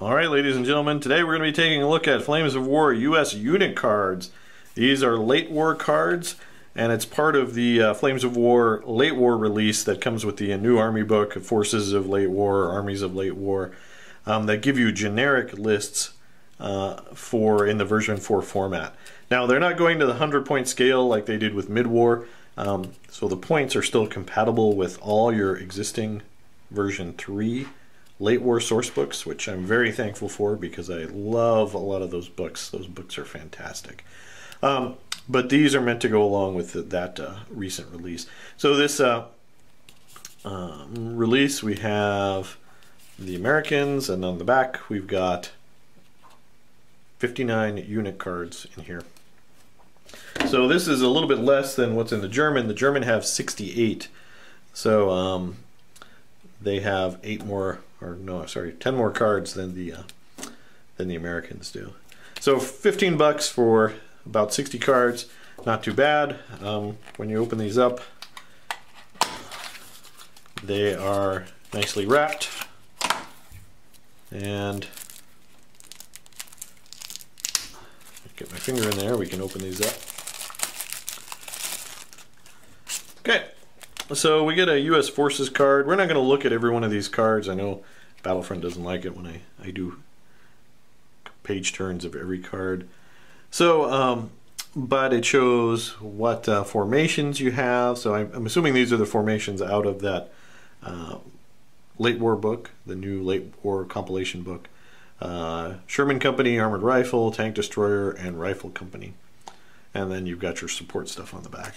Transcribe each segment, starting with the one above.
Alright, ladies and gentlemen, today we're going to be taking a look at Flames of War U.S. unit cards. These are late war cards, and it's part of the Flames of War Late War release that comes with the new Army book, Forces of Late War, Armies of Late War, that give you generic lists in the version 4 format. Now, they're not going to the 100-point scale like they did with mid-war, so the points are still compatible with all your existing version 3 Late War source books, which I'm very thankful for because I love a lot of those books. Those books are fantastic. But these are meant to go along with that recent release. So this release, we have the Americans, and on the back we've got 59 unit cards in here. So this is a little bit less than what's in the German. The German have 68. So they have 10 more cards than the Americans do. So 15 bucks for about 60 cards, not too bad. When you open these up, they are nicely wrapped, and get my finger in there, we can open these up. Okay. So we get a U.S. Forces card. We're not going to look at every one of these cards. I know Battlefront doesn't like it when I do page turns of every card. So, but it shows what formations you have. So I'm assuming these are the formations out of that Late War book, the new Late War compilation book. Sherman Company, Armored Rifle, Tank Destroyer, and Rifle Company. And then you've got your support stuff on the back.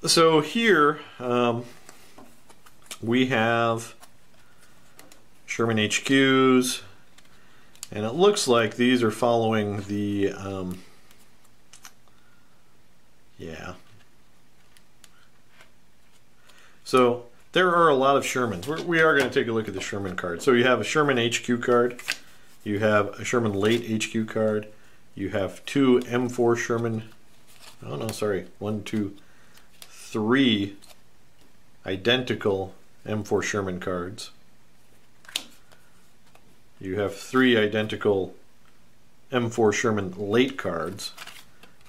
So here we have Sherman HQs, and it looks like these are following the So there are a lot of Shermans. We are going to take a look at the Sherman card. So you have a Sherman HQ card, you have a Sherman Late HQ card, you have two M4 Sherman, oh no, sorry, 3 identical M4 Sherman cards. You have 3 identical M4 Sherman Late cards.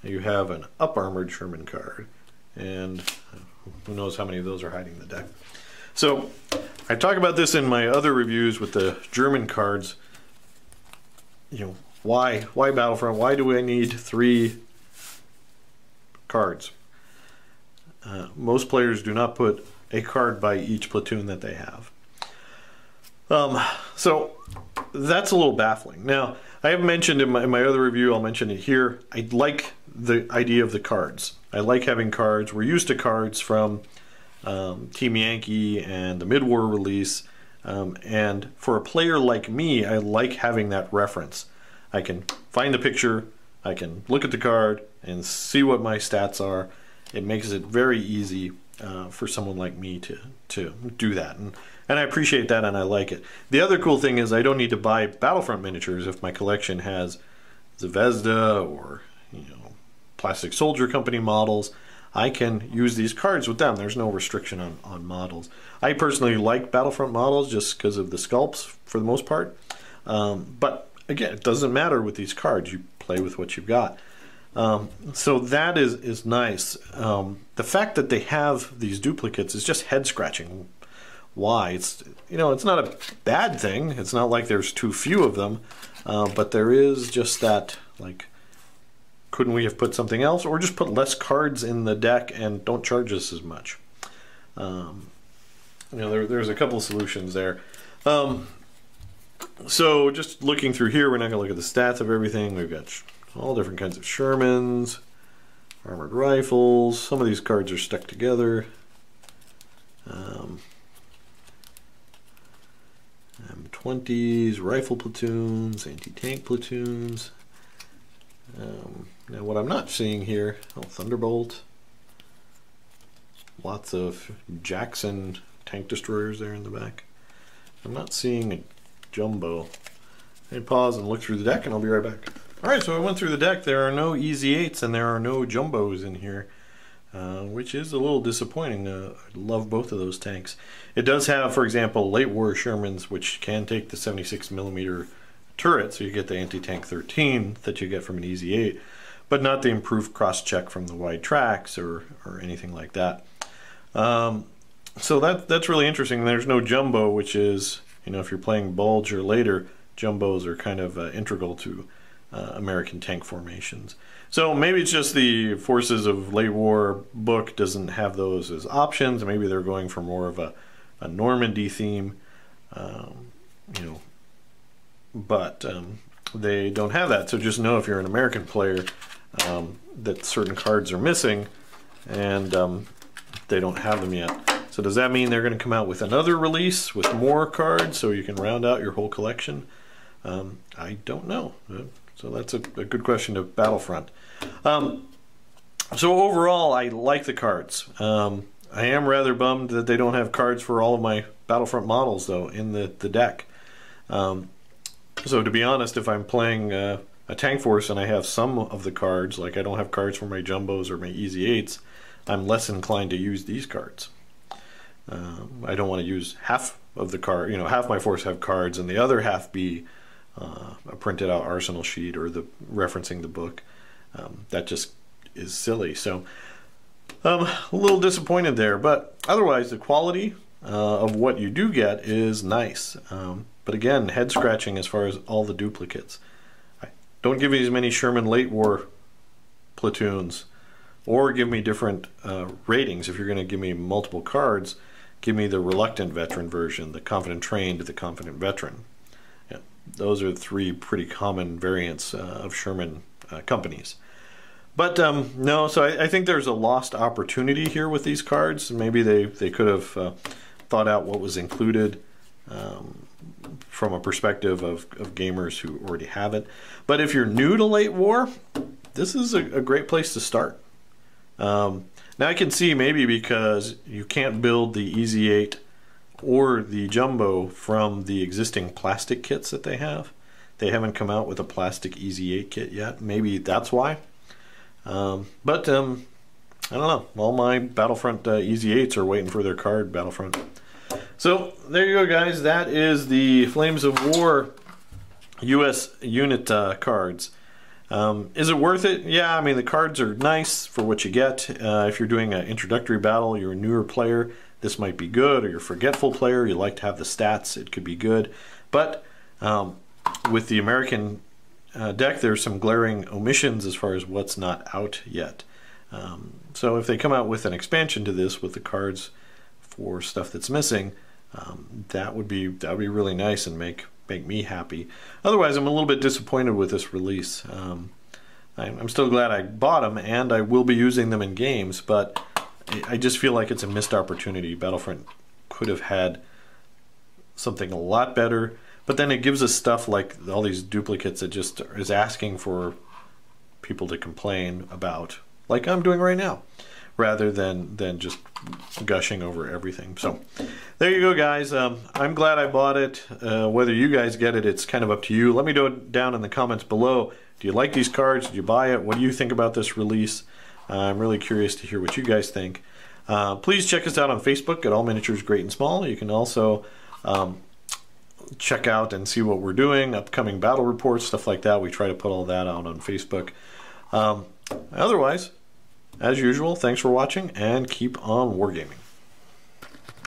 You have an up-armored Sherman card, and who knows how many of those are hiding in the deck. So I talk about this in my other reviews with the German cards. You know, why Battlefront? Why do I need 3 cards? Most players do not put a card by each platoon that they have. So that's a little baffling. Now, I have mentioned in my other review, I'll mention it here, I like the idea of the cards. I like having cards. We're used to cards from Team Yankee and the mid-war release, and for a player like me, I like having that reference. I can find the picture, I can look at the card and see what my stats are. It makes it very easy for someone like me to do that, and I appreciate that, and I like it. The other cool thing is I don't need to buy Battlefront miniatures if my collection has Zvezda or Plastic Soldier Company models. I can use these cards with them. There's no restriction on models. I personally like Battlefront models just because of the sculpts for the most part, but again, it doesn't matter with these cards. You play with what you've got. So that is nice. The fact that they have these duplicates is just head scratching. Why? It's not a bad thing. It's not like there's too few of them, but there is just that, like, couldn't we have put something else, or just put less cards in the deck and don't charge us as much? There's a couple of solutions there. So just looking through here, we're not going to look at the stats of everything. We've got all different kinds of Shermans, armored rifles. Some of these cards are stuck together. M20s, rifle platoons, anti-tank platoons. Now what I'm not seeing here, Thunderbolt. Lots of Jackson tank destroyers there in the back. I'm not seeing a jumbo. Let me pause and look through the deck and I'll be right back. Alright, so I went through the deck. There are no Easy 8s and there are no jumbos in here. which is a little disappointing. I love both of those tanks. It does have, for example, late war Shermans, which can take the 76mm turret, so you get the anti-tank 13 that you get from an Easy 8, but not the improved cross-check from the wide tracks or anything like that. So that's really interesting. There's no jumbo, which is, you know, if you're playing Bulge or later, jumbos are kind of integral to American tank formations. So maybe it's just the Forces of Late War book doesn't have those as options. Maybe they're going for more of a Normandy theme, you know, but they don't have that. So just know if you're an American player that certain cards are missing, and they don't have them yet. So does that mean they're going to come out with another release with more cards so you can round out your whole collection? I don't know. So that's a good question to Battlefront. So overall, I like the cards. I am rather bummed that they don't have cards for all of my Battlefront models, though, in the deck. So to be honest, if I'm playing a tank force and I have some of the cards, like I don't have cards for my jumbos or my Easy 8s, I'm less inclined to use these cards. I don't want to use half of the card, you know, half my force have cards and the other half be a printed out arsenal sheet or the referencing the book. That just is silly. So a little disappointed there, but otherwise the quality of what you do get is nice. But again, head scratching as far as all the duplicates. Don't give me as many Sherman Late War platoons, or give me different ratings. If you're going to give me multiple cards, give me the Reluctant Veteran version, the Confident Trained, the Confident Veteran. Yeah, those are three pretty common variants of Sherman companies. But no, so I think there's a lost opportunity here with these cards. Maybe they could have thought out what was included from a perspective of gamers who already have it. But if you're new to Late War, this is a great place to start. Now I can see maybe because you can't build the Easy 8 or the Jumbo from the existing plastic kits that they have. They haven't come out with a plastic Easy 8 kit yet. Maybe that's why. But I don't know. All my Battlefront Easy 8s are waiting for their card, Battlefront. So there you go, guys. That is the Flames of War US unit cards. Is it worth it? Yeah, I mean, the cards are nice for what you get. If you're doing an introductory battle, you're a newer player, this might be good, or you're a forgetful player, you like to have the stats, it could be good. But with the American deck, there's some glaring omissions as far as what's not out yet. So if they come out with an expansion to this with the cards for stuff that's missing, that would be really nice and make me happy. Otherwise, I'm a little bit disappointed with this release. I'm still glad I bought them, and I will be using them in games, but I just feel like it's a missed opportunity. Battlefront could have had something a lot better, but then it gives us stuff like all these duplicates that just is asking for people to complain about, like I'm doing right now, rather than just gushing over everything. So there you go, guys. I'm glad I bought it. Whether you guys get it, it's kind of up to you. Let me know down in the comments below. Do you like these cards? Did you buy it? What do you think about this release? I'm really curious to hear what you guys think. Please check us out on Facebook at All Miniatures Great and Small. You can also check out and see what we're doing, upcoming battle reports, stuff like that. We try to put all that out on Facebook. Otherwise, as usual, thanks for watching and keep on wargaming.